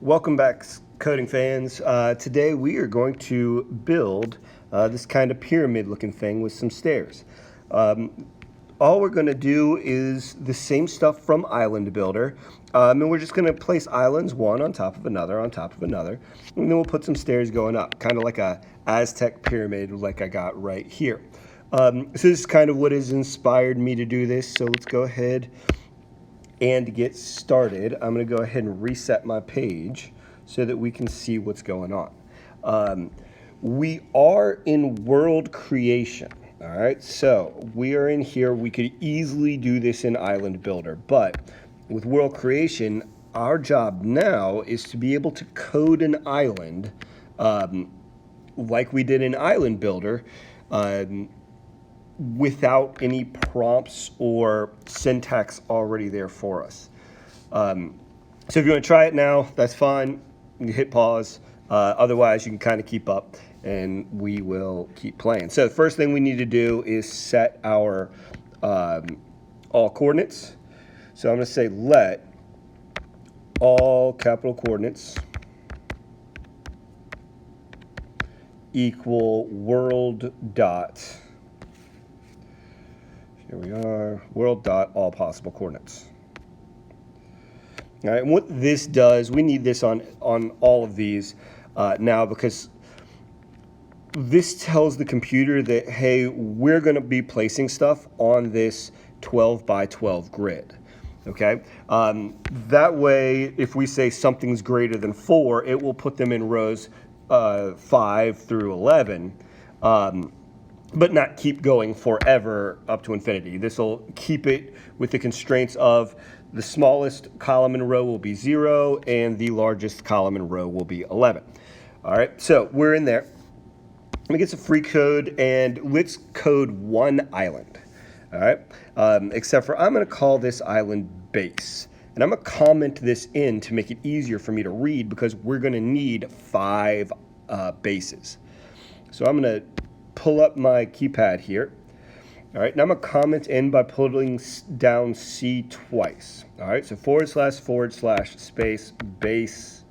Welcome back, coding fans. Today we are going to build this kind of pyramid looking thing with some stairs. All we're going to do is the same stuff from Island Builder, and we're just going to place islands one on top of another on top of another, and then we'll put some stairs going up, kind of like a Aztec pyramid like I got right here. So this is kind of what has inspired me to do this, so let's go ahead and to get started. I'm going to go ahead and reset my page so that we can see what's going on. We are in world creation. All right, so we are in here. We could easily do this in Island Builder, but with world creation, our job now is to be able to code an island like we did in Island Builder, without any prompts or syntax already there for us. So if you want to try it now, that's fine. You can hit pause. Otherwise, you can kind of keep up, and we will keep playing. So the first thing we need to do is set our all coordinates. So I'm going to say let all capital coordinates equal world dot. Here we are, world dot all possible coordinates. All right, and what this does, we need this on all of these now, because this tells the computer that, hey, we're going to be placing stuff on this 12 by 12 grid. Okay, that way, if we say something's greater than 4, it will put them in rows 5 through 11. But not keep going forever up to infinity. This will keep it with the constraints of the smallest column and row will be 0, and the largest column and row will be 11. All right, so we're in there. Let me get some free code, and let's code one island. All right, except for I'm going to call this island base. And I'm going to comment this in to make it easier for me to read, because we're going to need 5 bases. So I'm going to pull up my keypad here. All right, now I'm going to comment in by pulling down C twice. All right, so / space base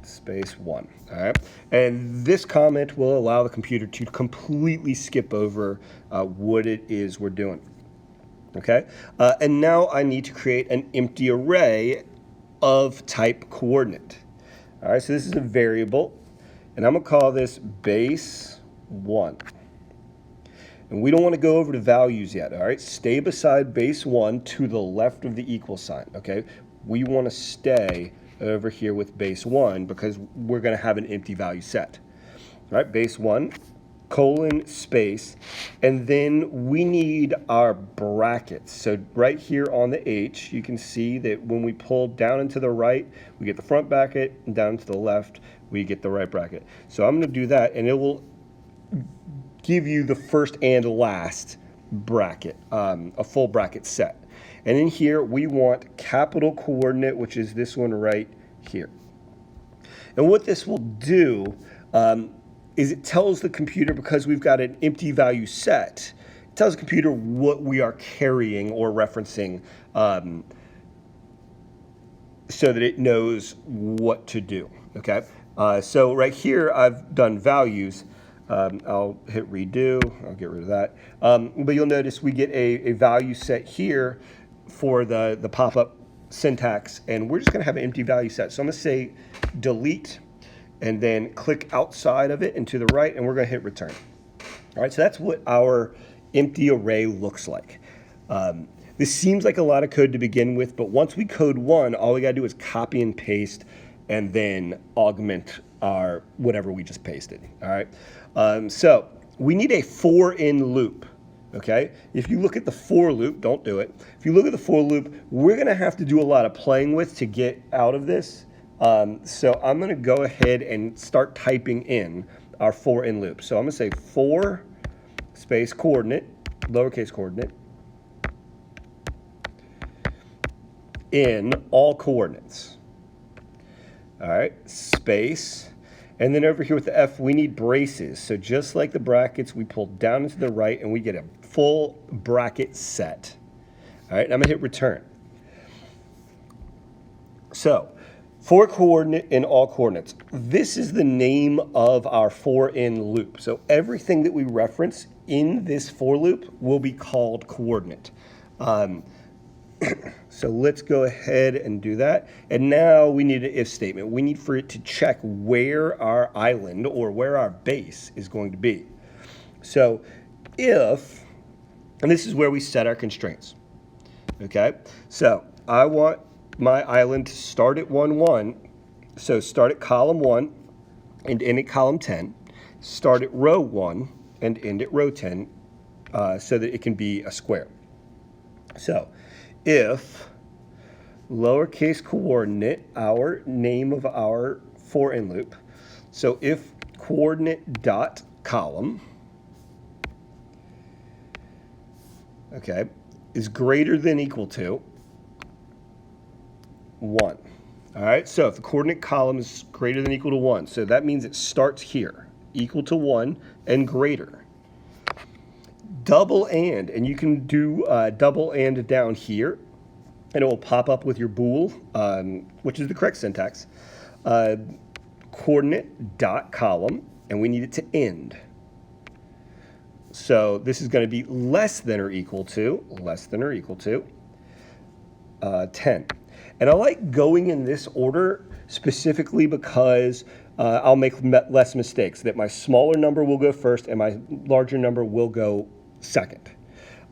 space 1. All right, and this comment will allow the computer to completely skip over what it is we're doing. Okay, and now I need to create an empty array of type coordinate. All right, so this is a variable, and I'm going to call this base 1. And we don't want to go over to values yet, all right? Stay beside base 1 to the left of the equal sign, okay? We want to stay over here with base 1 because we're going to have an empty value set. All right, base 1, colon, space, and then we need our brackets. So right here on the H, you can see that when we pull down and to the right, we get the front bracket, and down to the left, we get the right bracket. So I'm going to do that, and it will give you the first and last bracket, a full bracket set. And in here, we want capital coordinate, which is this one right here. And what this will do is it tells the computer, because we've got an empty value set, it tells the computer what we are carrying or referencing, so that it knows what to do, okay? So right here, I've done values. I'll hit redo. I'll get rid of that. But you'll notice we get a value set here for the pop-up syntax, and we're just going to have an empty value set. So I'm going to say delete, and then click outside of it and to the right, and we're going to hit return. All right, so that's what our empty array looks like. This seems like a lot of code to begin with, but once we code one, all we got to do is copy and paste, and then augment our whatever we just pasted. All right, so we need a for in loop. Okay, if you look at the for loop, don't do it. If you look at the for loop, we're going to have to do a lot of playing with to get out of this. So I'm going to go ahead and start typing in our for in loop. So I'm going to say for space coordinate, lowercase coordinate, in all coordinates. All right, space. And then over here with the F, we need braces. So just like the brackets, we pull down and to the right, and we get a full bracket set. All right, and I'm going to hit return. So For coordinate in all coordinates. This is the name of our for in loop. So everything that we reference in this for loop will be called coordinate. So let's go ahead and do that. And now we need an if statement. We need for it to check where our island or where our base is going to be. So if, and this is where we set our constraints. Okay, so I want my island to start at 1, 1. So start at column 1 and end at column 10. Start at row 1 and end at row 10 so that it can be a square. So if lowercase coordinate, our name of our for in loop, so if coordinate dot column, okay, is greater than equal to 1. All right, so if the coordinate column is greater than equal to 1, so that means it starts here, equal to 1 and greater. Double and you can do double and down here, and it will pop up with your bool, which is the correct syntax. Coordinate dot column, and we need it to end. So this is going to be less than or equal to 10. And I like going in this order specifically because I'll make less mistakes, that my smaller number will go first and my larger number will go second.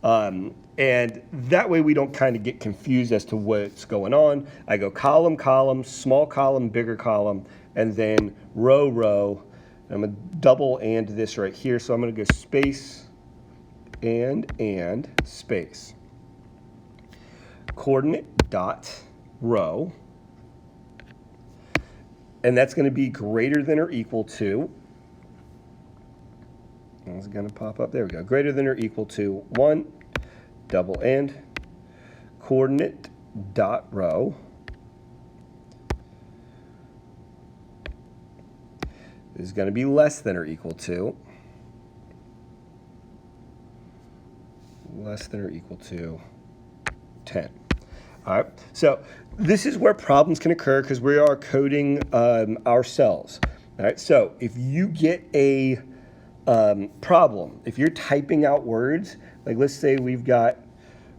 And that way we don't kind of get confused as to what's going on. I go column, column, small column, bigger column, and then row, row. I'm going to double and this right here. So I'm going to go space and space. Coordinate dot row. And that's going to be greater than or equal to, it's going to pop up, there we go, greater than or equal to 1, double and, coordinate dot row, is going to be less than or equal to, 10. All right, so this is where problems can occur because we are coding ourselves. All right, so if you get a problem, if you're typing out words, like let's say we've got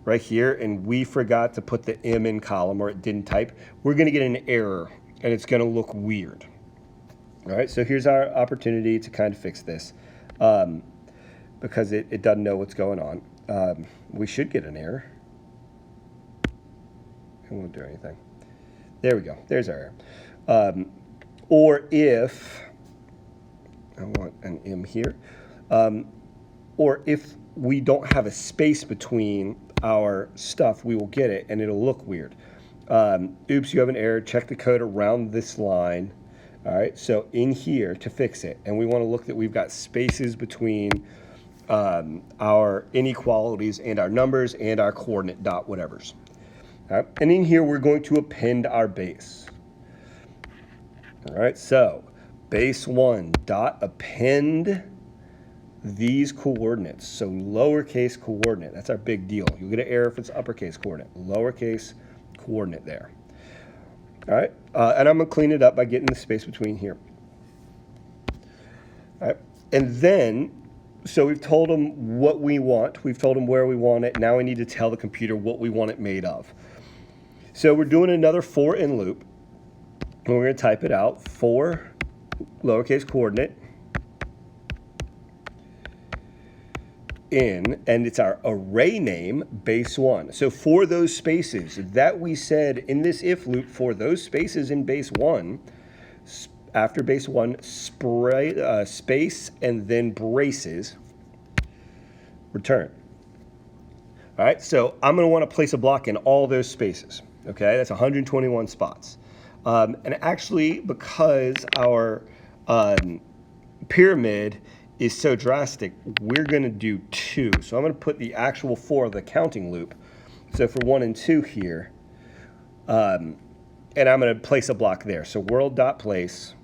right here and we forgot to put the M in column or it didn't type, we're going to get an error and it's going to look weird. All right, so here's our opportunity to kind of fix this because it doesn't know what's going on. We should get an error. It won't do anything. There we go. There's our error. Or if, I want an M here, or if we don't have a space between our stuff, we will get it and it'll look weird. Oops, you have an error. Check the code around this line. All right, so in here to fix it, and we want to look that we've got spaces between our inequalities and our numbers and our coordinate dot whatevers. All right, and in here we're going to append our base. All right, so base 1 dot append these coordinates. So lowercase coordinate, that's our big deal. You'll get an error if it's uppercase coordinate, lowercase coordinate there. All right, and I'm going to clean it up by getting the space between here. All right, and then, so we've told them what we want. We've told them where we want it. Now we need to tell the computer what we want it made of. So we're doing another for in loop. And we're going to type it out, for lowercase coordinate in, and it's our array name, base 1. So for those spaces that we said in this if loop, for those spaces in base 1, after base 1, space and then braces, return. All right, so I'm going to want to place a block in all those spaces. Okay, that's 121 spots. And actually, because our pyramid is so drastic, we're going to do 2. So I'm going to put the actual for the counting loop. So for 1 and 2 here, and I'm going to place a block there. So world.place,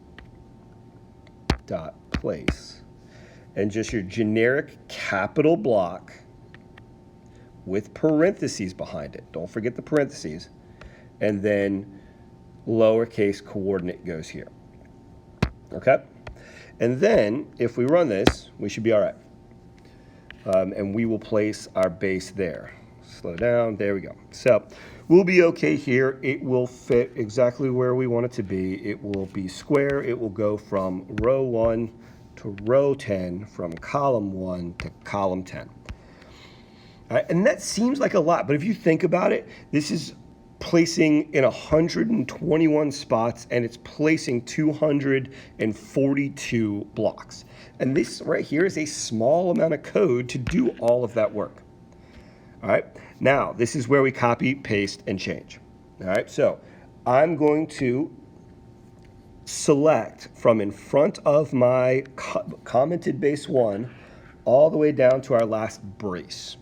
and just your generic capital block with parentheses behind it. Don't forget the parentheses. And then lowercase coordinate goes here. Okay? And then, if we run this, we should be all right. And we will place our base there. Slow down, there we go. So we'll be okay here. It will fit exactly where we want it to be. It will be square. It will go from row 1 to row 10, from column 1 to column 10. All right, and that seems like a lot, but if you think about it, this is placing in 121 spots, and it's placing 242 blocks. And this right here is a small amount of code to do all of that work. All right, now this is where we copy, paste, and change. All right, so I'm going to select from in front of my commented base 1 all the way down to our last brace.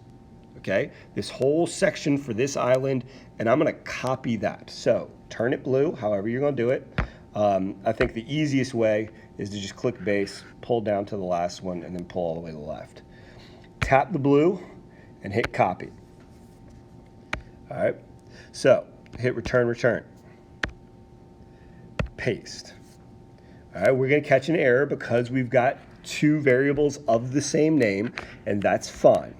Okay, this whole section for this island, and I'm going to copy that. So turn it blue, however you're going to do it. I think the easiest way is to just click base, pull down to the last one, and then pull all the way to the left. Tap the blue and hit copy. All right, so hit return, paste. All right, we're going to catch an error because we've got 2 variables of the same name, and that's fine.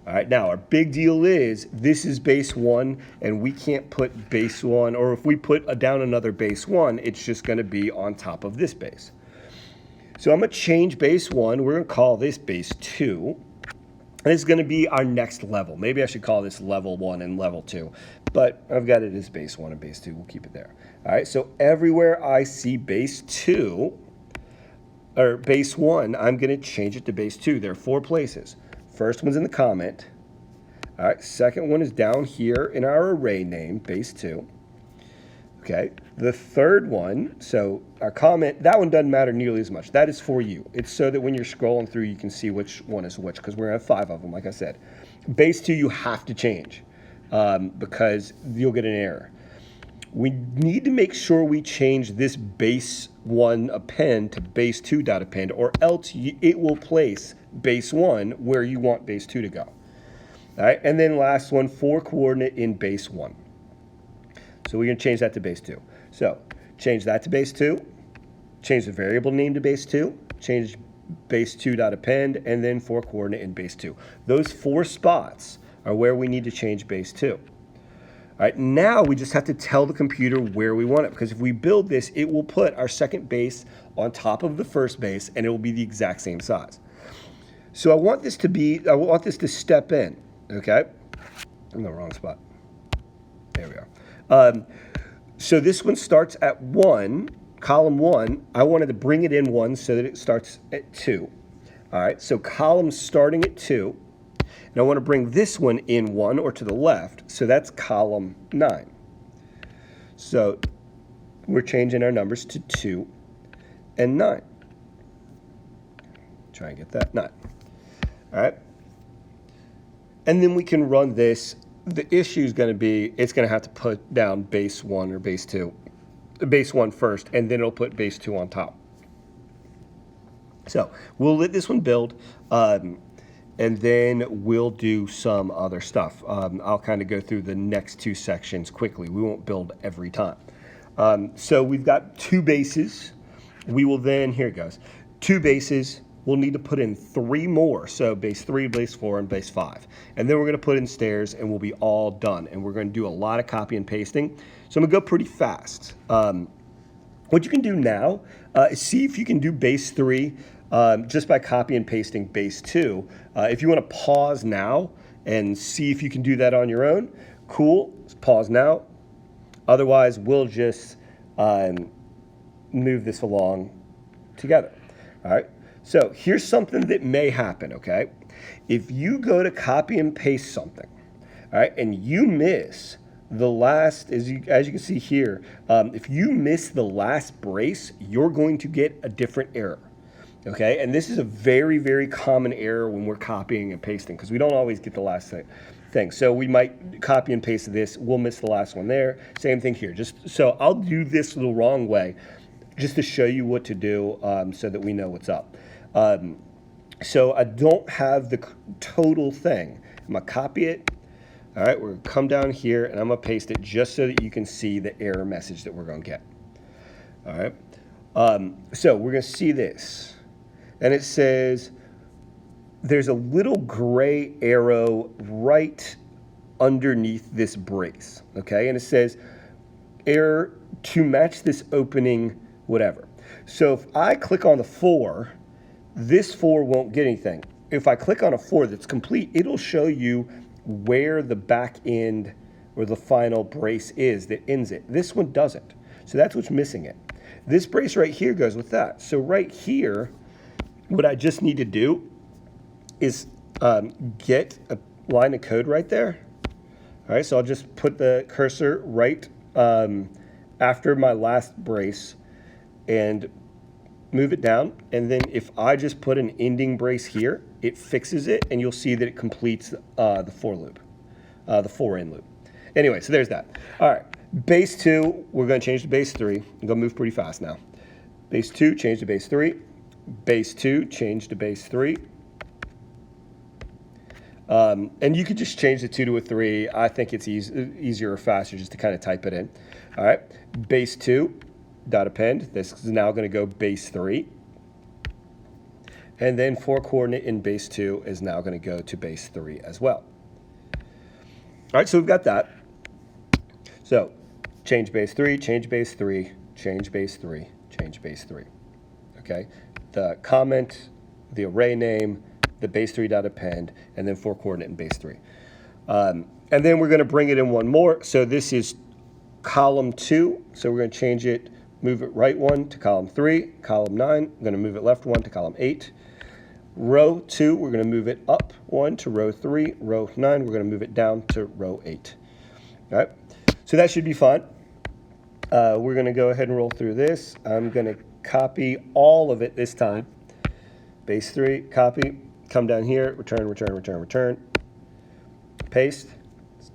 All right, now our big deal is this is base 1, and we can't put base 1, or if we put down another base 1, it's just going to be on top of this base. So I'm going to change base 1. We're going to call this base 2. And this is going to be our next level. Maybe I should call this level 1 and level 2, but I've got it as base 1 and base 2. We'll keep it there. All right, so everywhere I see base 2, or base 1, I'm going to change it to base 2. There are 4 places. First one's in the comment. All right, second one is down here in our array name, base 2. Okay, the third one, so our comment, that one doesn't matter nearly as much. That is for you. It's so that when you're scrolling through, you can see which one is which, because we're going to have 5 of them, like I said. Base 2, you have to change because you'll get an error. We need to make sure we change this base 1 append to base 2 dot append, or else it will place base 1 where you want base 2 to go. All right, and then last one, for coordinate in base 1. So we're going to change that to base 2. So change that to base 2, change the variable name to base 2, change base 2 dot append, and then for coordinate in base 2. Those 4 spots are where we need to change base 2. All right, now we just have to tell the computer where we want it, because if we build this, it will put our second base on top of the first base, and it will be the exact same size. So I want this to step in, okay? I'm in the wrong spot. There we are. So this one starts at 1, column 1. I wanted to bring it in 1 so that it starts at 2. All right, so column starting at 2. And I want to bring this one in 1 or to the left, so that's column 9. So we're changing our numbers to 2 and 9. Try and get that, 9. All right. And then we can run this. The issue is going to be, it's going to have to put down base 1 or base 2. Base 1 first, and then it'll put base 2 on top. So we'll let this one build. And then we'll do some other stuff. I'll kind of go through the next 2 sections quickly. We won't build every time. So we've got 2 bases. We will then, here it goes, 2 bases. We'll need to put in 3 more. So base 3, base 4, and base 5. And then we're going to put in stairs, and we'll be all done. And we're going to do a lot of copy and pasting. So I'm going to go pretty fast. What you can do now is see if you can do base 3 just by copy and pasting base 2. If you want to pause now and see if you can do that on your own, cool, pause now. Otherwise, we'll just move this along together. All right, so here's something that may happen, okay? If you go to copy and paste something, all right, and you miss the last, as you can see here, if you miss the last brace, you're going to get a different error. Okay, and this is a very, very common error when we're copying and pasting because we don't always get the last thing. So we might copy and paste this. We'll miss the last one there. Same thing here. Just so I'll do this the wrong way just to show you what to do so that we know what's up. So I don't have the total thing. I'm going to copy it. All right, we're going to come down here, and I'm going to paste it just so that you can see the error message that we're going to get. All right, so we're going to see this, and it says there's a little gray arrow right underneath this brace, okay? And it says error to match this opening, whatever. So if I click on the 4, this 4 won't get anything. If I click on a 4 that's complete, it'll show you where the back end or the final brace is that ends it. This one doesn't. So that's what's missing it. This brace right here goes with that. So right here, what I just need to do is get a line of code right there. All right, so I'll just put the cursor right after my last brace and move it down. And then if I just put an ending brace here, it fixes it, and you'll see that it completes the for loop, the for in loop. Anyway, so there's that. All right, base 2, we're going to change to base 3. I'm going to move pretty fast now. Base 2, change to base 3. Base 2, change to base 3. And you could just change the 2 to a 3. I think it's easier or faster just to kind of type it in. All right, base 2, dot append. This is now going to go base 3. And then for coordinate in base 2 is now going to go to base 3 as well. All right, so we've got that. So change base 3, change base 3, change base 3, change base 3. Okay, the comment, the array name, the base 3 dot append, and then for coordinate in base 3. And then we're going to bring it in one more. So this is column 2. So we're going to change it, move it right 1 to column 3, column 9. I'm going to move it left 1 to column 8. Row 2, we're going to move it up 1 to row 3. Row 9, we're going to move it down to row 8. All right, so that should be fun. We're going to go ahead and roll through this. I'm going to copy all of it this time. Base 3, copy, come down here, return, return, return, return, paste,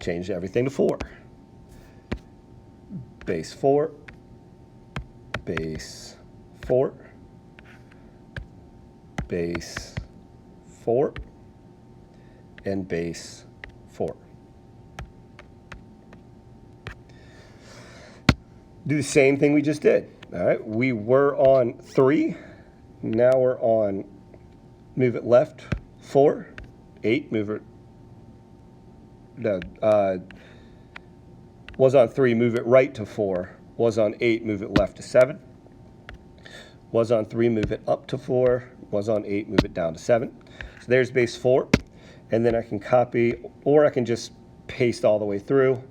change everything to 4. Base 4, base 4, base 4, and base 4. Do the same thing we just did. All right, we were on 3, now we're on move it left 4, 8, move it, was on 3, move it right to 4, was on 8, move it left to 7, was on 3, move it up to 4, was on 8, move it down to 7. So there's base 4, and then I can copy, or I can just paste all the way through.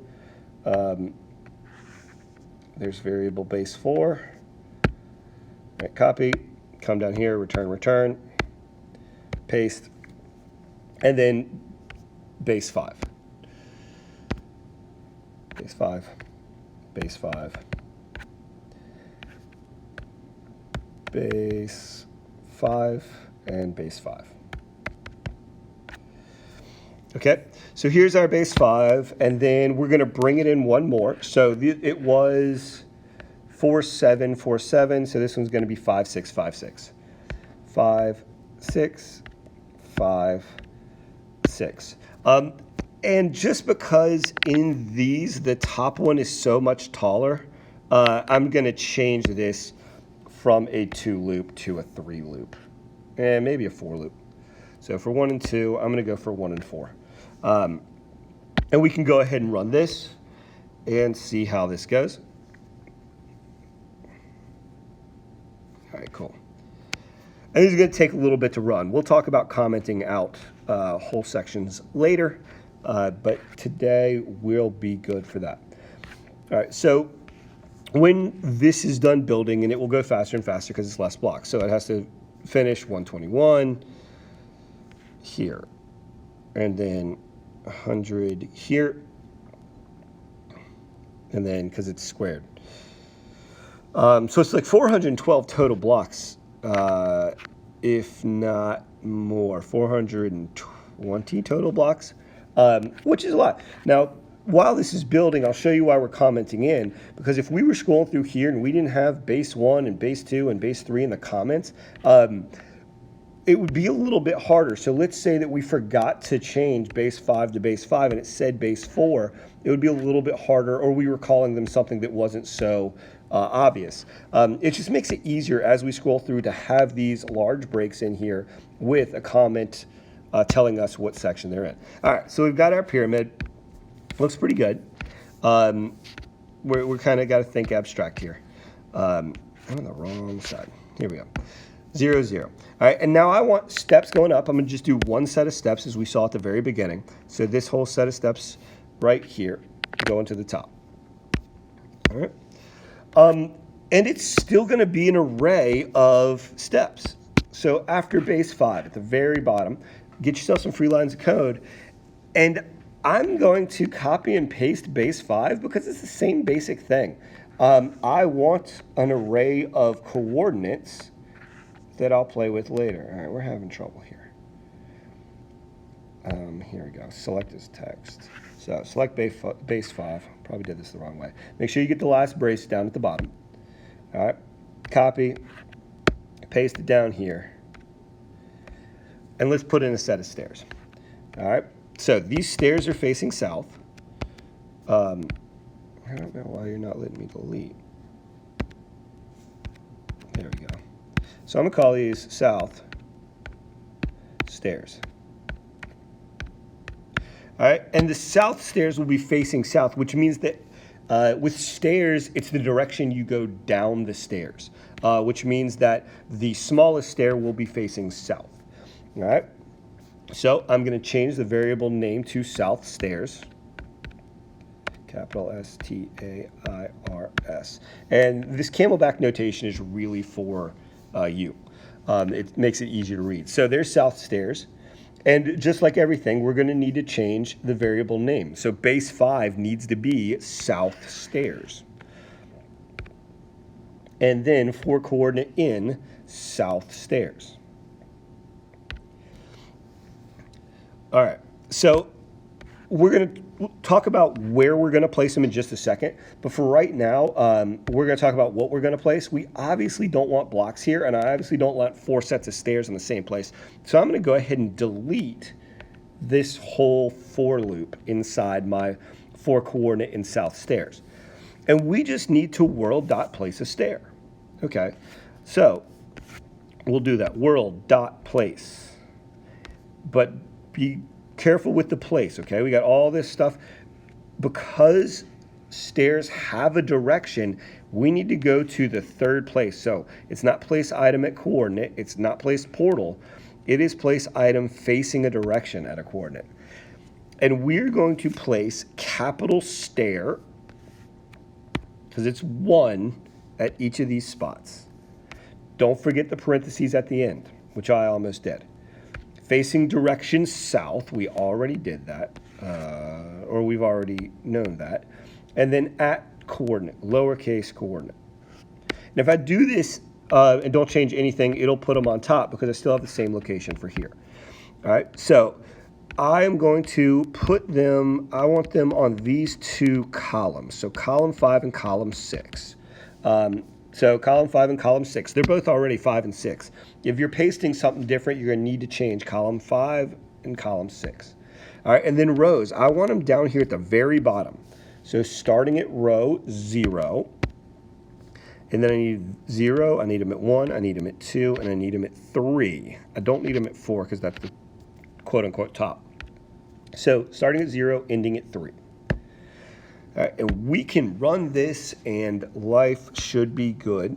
There's variable base 4, right, copy, come down here, return, return, paste, and then base 5. Base 5, base 5, base 5, and base 5. Okay, so here's our base 5, and then we're going to bring it in one more. So it was 4, 7, 4, 7, so this one's going to be 5, 6, 5, 6. 5, 6, 5, 6. And just because in these, the top one is so much taller, I'm going to change this from a 2 loop to a 3 loop, and maybe a 4 loop. So for 1 and 2, I'm going to go for 1 and 4. And we can go ahead and run this and see how this goes. All right, cool. And this is going to take a little bit to run. We'll talk about commenting out whole sections later, but today will be good for that. All right, so when this is done building, and it will go faster and faster because it's less blocks. So it has to finish 121 here, and then 100 here, and then because it's squared. So it's like 412 total blocks, if not more, 420 total blocks, which is a lot. Now, while this is building, I'll show you why we're commenting in, because if we were scrolling through here and we didn't have base 1 and base 2 and base 3 in the comments, it would be a little bit harder. So let's say that we forgot to change base 5 to base 5 and it said base 4. It would be a little bit harder, or we were calling them something that wasn't so obvious. It just makes it easier as we scroll through to have these large breaks in here with a comment telling us what section they're in. All right, so we've got our pyramid. Looks pretty good. We're kind of got to think abstract here. I'm on the wrong side. Here we go. 0, 0. All right, and now I want steps going up. I'm going to just do one set of steps as we saw at the very beginning. So this whole set of steps right here going to the top. All right. And it's still going to be an array of steps. So after base 5 at the very bottom, get yourself some free lines of code. And I'm going to copy and paste base 5 because it's the same basic thing. I want an array of coordinates that I'll play with later. All right, we're having trouble here. Here we go. Select as text. So select base 5. Probably did this the wrong way. Make sure you get the last brace down at the bottom. All right, copy, paste it down here, and let's put in a set of stairs. All right, so these stairs are facing south. I don't know why you're not letting me delete. There we go. So I'm going to call these south stairs. All right, and the south stairs will be facing south, which means that with stairs, it's the direction you go down the stairs, which means that the smallest stair will be facing south. All right, so I'm going to change the variable name to south stairs. Capital S-T-A-I-R-S. And this camelback notation is really for you. It makes it easier to read. So there's south stairs. And just like everything, we're going to need to change the variable name. So base 5 needs to be south stairs. And then for coordinate in south stairs. All right. So we're going to talk about where we're going to place them in just a second. But for right now, we're going to talk about what we're going to place. We obviously don't want blocks here, and I obviously don't want 4 sets of stairs in the same place. So I'm going to go ahead and delete this whole for loop inside my for coordinate in south stairs. And we just need to world.place a stair. Okay, so we'll do that. World.place. But be careful with the place, okay? We got all this stuff. Because stairs have a direction, we need to go to the third place. So it's not place item at coordinate. It's not place portal. It is place item facing a direction at a coordinate. And we're going to place capital stair, because it's 1 at each of these spots. Don't forget the parentheses at the end, which I almost did. Facing direction south, we already did that, or we've already known that. And then at coordinate, lowercase coordinate. And if I do this and don't change anything, it'll put them on top because I still have the same location for here. All right, so I am going to put them, I want them on these 2 columns. So column 5 and column 6. So column 5 and column 6, they're both already 5 and 6. If you're pasting something different, you're going to need to change column 5 and column 6. All right, and then rows, I want them down here at the very bottom. So starting at row 0, and then I need 0, I need them at 1, I need them at 2, and I need them at 3. I don't need them at 4 because that's the quote-unquote top. So starting at 0, ending at 3. All right, and we can run this and life should be good.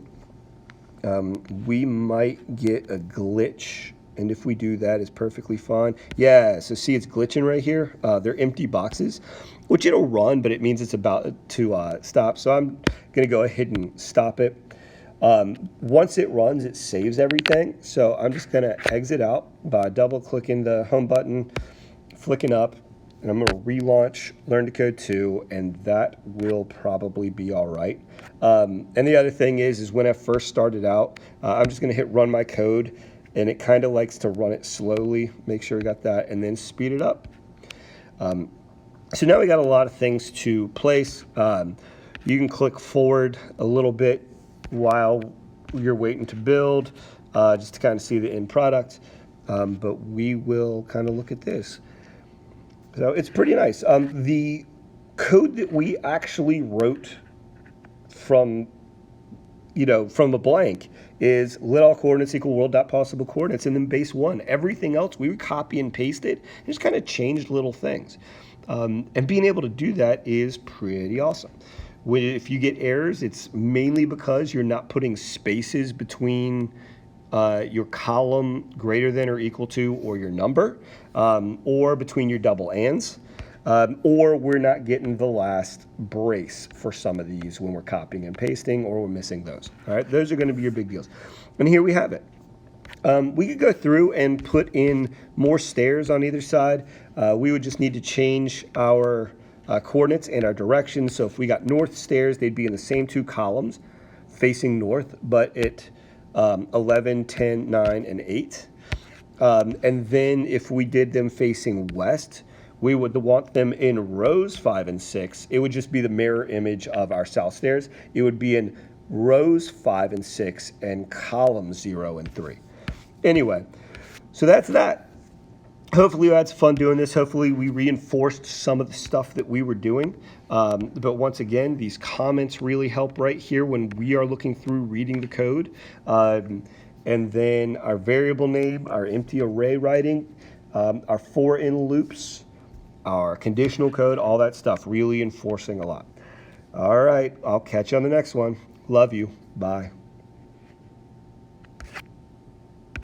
We might get a glitch, and if we do that, it's perfectly fine. Yeah, so see it's glitching right here. They're empty boxes, which it'll run, but it means it's about to stop. So I'm gonna go ahead and stop it. Once it runs, it saves everything. So I'm just gonna exit out by double clicking the home button, flicking up, and I'm going to relaunch Learn to Code 2, and that will probably be all right. And the other thing is when I first started out, I'm just going to hit run my code, and it kind of likes to run it slowly. Make sure we got that, and then speed it up. So now we got a lot of things to place. You can click forward a little bit while you're waiting to build, just to kind of see the end product. but we will kind of look at this. So it's pretty nice. The code that we actually wrote from from a blank is let all coordinates equal world.possible coordinates and then base 1. Everything else we would copy and paste it and just kind of changed little things. And being able to do that is pretty awesome. If you get errors, it's mainly because you're not putting spaces between your column greater than or equal to or your number, or between your double ands. Or we're not getting the last brace for some of these when we're copying and pasting, or we're missing those. All right, those are going to be your big deals. And here we have it. We could go through and put in more stairs on either side. We would just need to change our coordinates and our directions. So if we got north stairs, they'd be in the same 2 columns facing north, but at 11, 10, 9, and 8. And then if we did them facing west, we would want them in rows 5 and 6. It would just be the mirror image of our south stairs. It would be in rows 5 and 6 and columns 0 and 3. Anyway, so that's that. Hopefully you had some fun doing this. Hopefully we reinforced some of the stuff that we were doing. But once again, these comments really help right here when we are looking through reading the code. And then our variable name, our empty array writing, our for in loops, our conditional code, all that stuff, really enforcing a lot. All right, I'll catch you on the next one. Love you. Bye.